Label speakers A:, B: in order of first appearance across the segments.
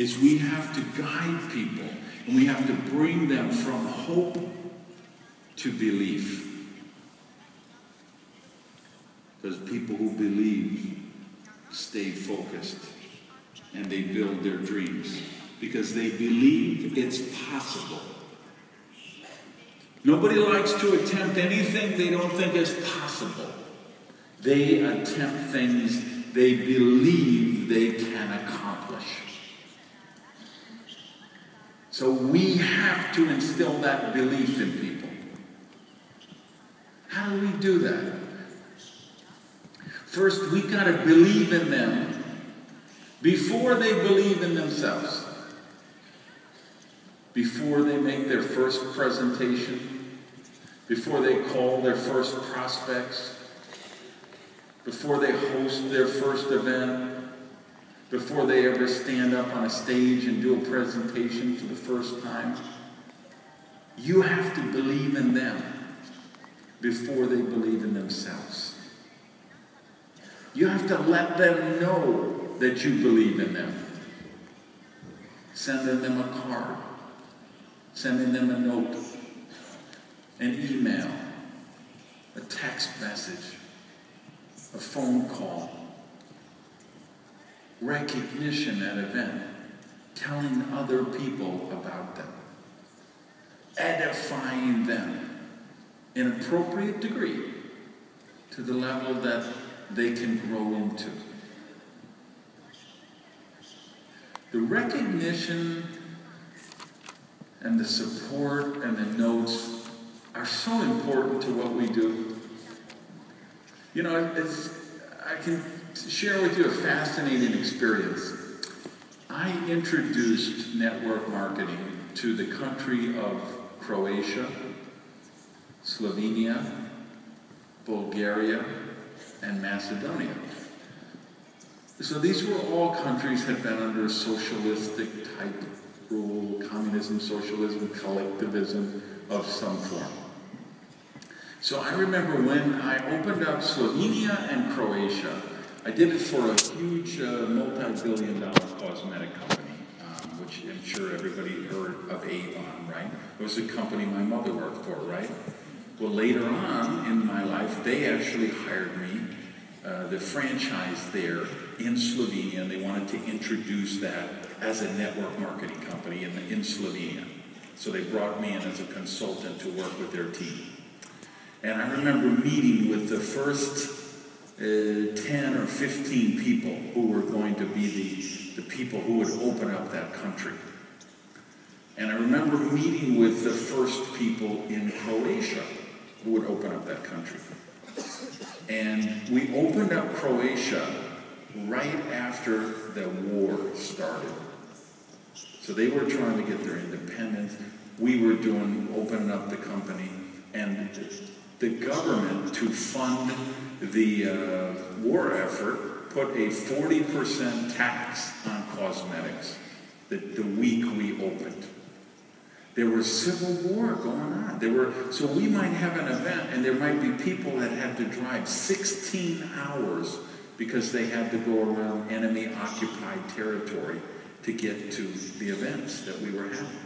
A: is we have to guide people, and we have to bring them from hope to belief. Because people who believe stay focused, and they build their dreams. Because they believe it's possible. Nobody likes to attempt anything they don't think is possible. They attempt things they believe they can accomplish. So we have to instill that belief in people. How do we do that? First, we've got to believe in them before they believe in themselves. Before they make their first presentation, before they call their first prospects, before they host their first event, before they ever stand up on a stage and do a presentation for the first time. You have to believe in them before they believe in themselves. You have to let them know that you believe in them. Sending them a card, sending them a note, an email, a text message, a phone call, recognition at an event, telling other people about them, edifying them in appropriate degree to the level that they can grow into. The recognition and the support and the notes are so important to what we do. You know, I can share with you a fascinating experience. I introduced network marketing to the country of Croatia, Slovenia, Bulgaria, and Macedonia. So these were all countries that had been under socialistic type rule, communism, socialism, collectivism of some form. So I remember when I opened up Slovenia and Croatia, I did it for a huge multi-billion-dollar cosmetic company, which I'm sure everybody heard of Avon, right? It was a company my mother worked for, right? Well, later on in my life, they actually hired me, the franchise there in Slovenia, and they wanted to introduce that as a network marketing company in Slovenia. So they brought me in as a consultant to work with their team. And I remember meeting with the first 10 or 15 people who were going to be the people who would open up that country. And I remember meeting with the first people in Croatia who would open up that country. And we opened up Croatia right after the war started. So they were trying to get their independence. We were opening up the company. And the government, to fund the war effort, put a 40% tax on cosmetics the week we opened. There was civil war going on. So we might have an event, and there might be people that had to drive 16 hours because they had to go around enemy-occupied territory to get to the events that we were having.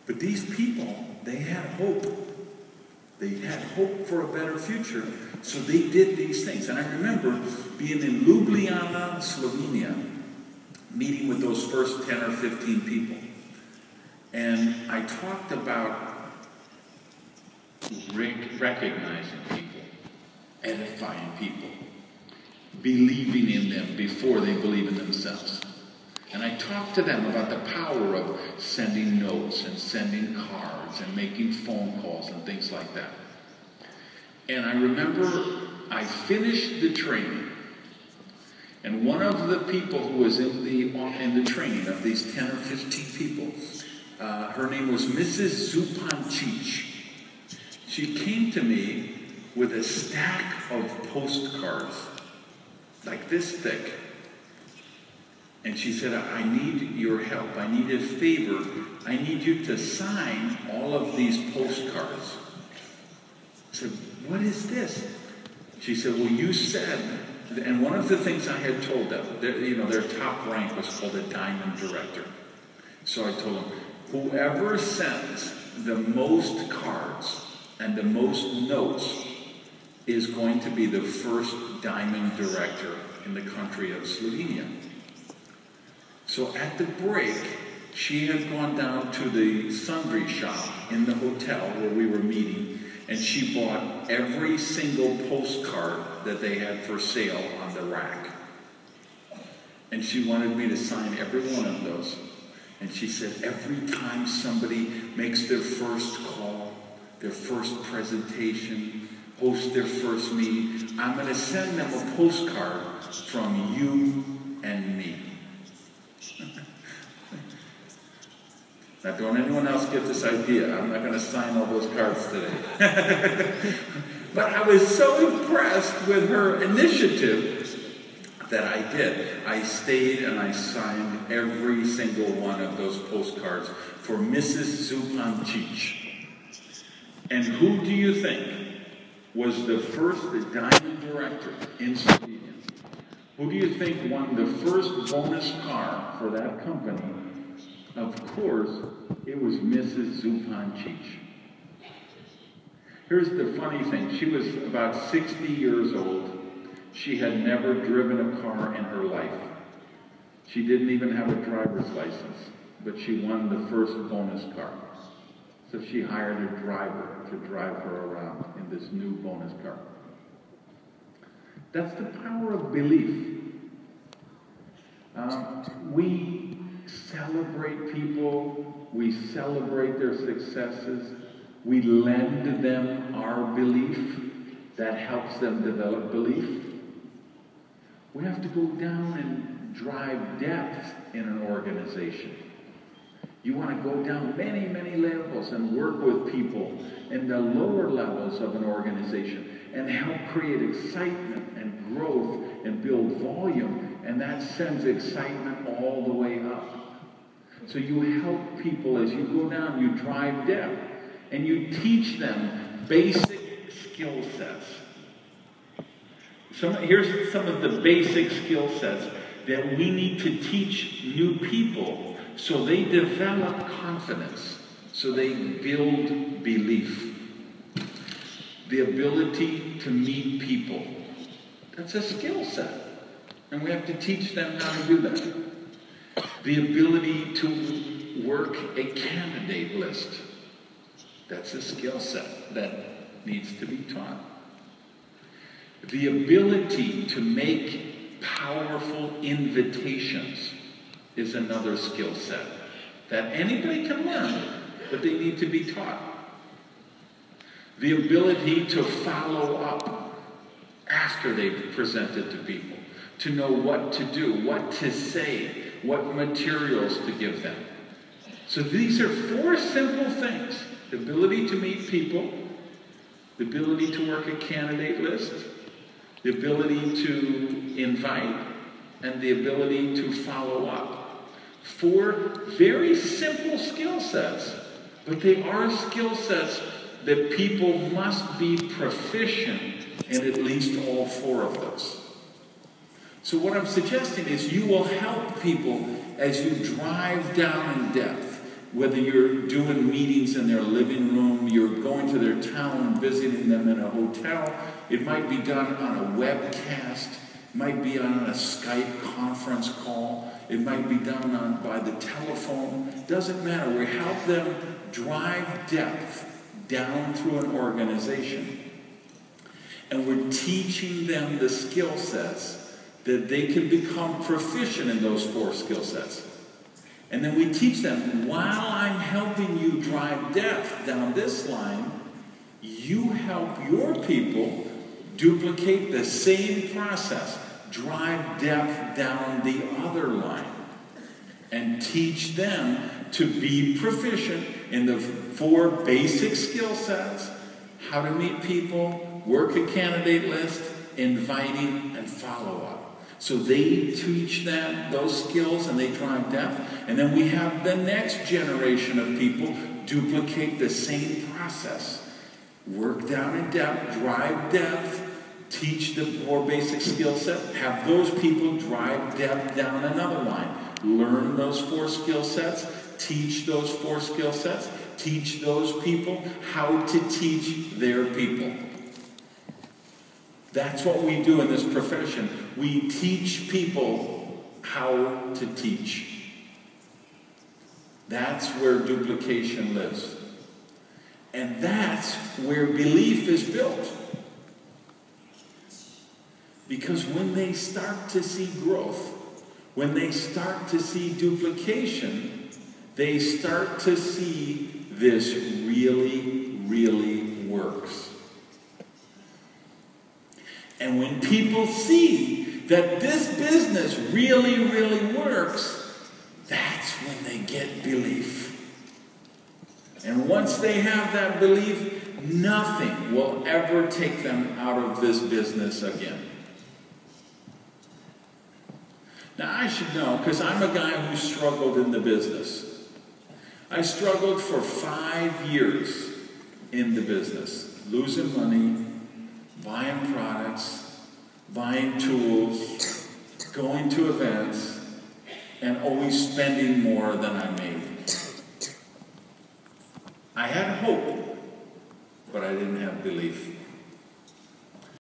A: But these people, they had hope. They had hope for a better future, so they did these things. And I remember being in Ljubljana, Slovenia, meeting with those first 10 or 15 people. And I talked about recognizing people, edifying people, believing in them before they believe in themselves. And I talked to them about the power of sending notes and sending cards and making phone calls and things like that. And I remember I finished the training, and one of the people who was in the training of these 10 or 15 people, her name was Mrs. Zupancic. She came to me with a stack of postcards, like this thick. And she said, I need your help. I need a favor. I need you to sign all of these postcards. I said, what is this? She said, well, you said And one of the things I had told them, their top rank was called a diamond director. So I told them, whoever sends the most cards and the most notes is going to be the first diamond director in the country of Slovenia. So at the break, she had gone down to the sundry shop in the hotel where we were meeting, and she bought every single postcard that they had for sale on the rack. And she wanted me to sign every one of those. And she said, every time somebody makes their first call, their first presentation, hosts their first meeting, I'm going to send them a postcard from you and me. Now, don't anyone else get this idea. I'm not going to sign all those cards today. But I was so impressed with her initiative that I did. I stayed and I signed every single one of those postcards for Mrs. Zupancic. And who do you think was the first diamond director in Slovenia? Who do you think won the first bonus car for that company? Of course, it was Mrs. Zupancic. Here's the funny thing. She was about 60 years old. She had never driven a car in her life. She didn't even have a driver's license, but she won the first bonus car. So she hired a driver to drive her around in this new bonus car. That's the power of belief. We celebrate people, we celebrate their successes, we lend them our belief that helps them develop belief. We have to go down and drive depth in an organization. You want to go down many, many levels and work with people in the lower levels of an organization and help create excitement and growth and build volume. And that sends excitement all the way up. So you help people as you go down, you drive depth, and you teach them basic skill sets. Here's some of the basic skill sets that we need to teach new people so they develop confidence, so they build belief. The ability to meet people. That's a skill set. And we have to teach them how to do that. The ability to work a candidate list. That's a skill set that needs to be taught. The ability to make powerful invitations is another skill set that anybody can learn, but they need to be taught. The ability to follow up after they've presented to people. To know what to do, what to say, what materials to give them. So these are 4 simple things. The ability to meet people, the ability to work a candidate list, the ability to invite, and the ability to follow up. 4 very simple skill sets, but they are skill sets that people must be proficient in at least all 4 of those. So what I'm suggesting is you will help people as you drive down in depth, whether you're doing meetings in their living room, you're going to their town, visiting them in a hotel, it might be done on a webcast, it might be on a Skype conference call, it might be done by the telephone, it doesn't matter. We help them drive depth down through an organization. And we're teaching them the skill sets that they can become proficient in those 4 skill sets. And then we teach them, while I'm helping you drive depth down this line, you help your people duplicate the same process, drive depth down the other line, and teach them to be proficient in the 4 basic skill sets: how to meet people, work a candidate list, inviting, and follow up. So they teach them those skills and they drive depth. And then we have the next generation of people duplicate the same process. Work down in depth, drive depth, Teach the more basic skill set. Have those people drive depth down another line. Learn those 4 skill sets. Teach those 4 skill sets. Teach those people how to teach their people. That's what we do in this profession. We teach people how to teach. That's where duplication lives. And that's where belief is built. Because when they start to see growth, when they start to see duplication, they start to see this really, really works. And when people see that this business really, really works, that's when they get belief. And once they have that belief, nothing will ever take them out of this business again. Now, I should know, because I'm a guy who struggled in the business. I struggled for 5 years in the business, losing money, buying products, buying tools, going to events, and always spending more than I made. I had hope, but I didn't have belief.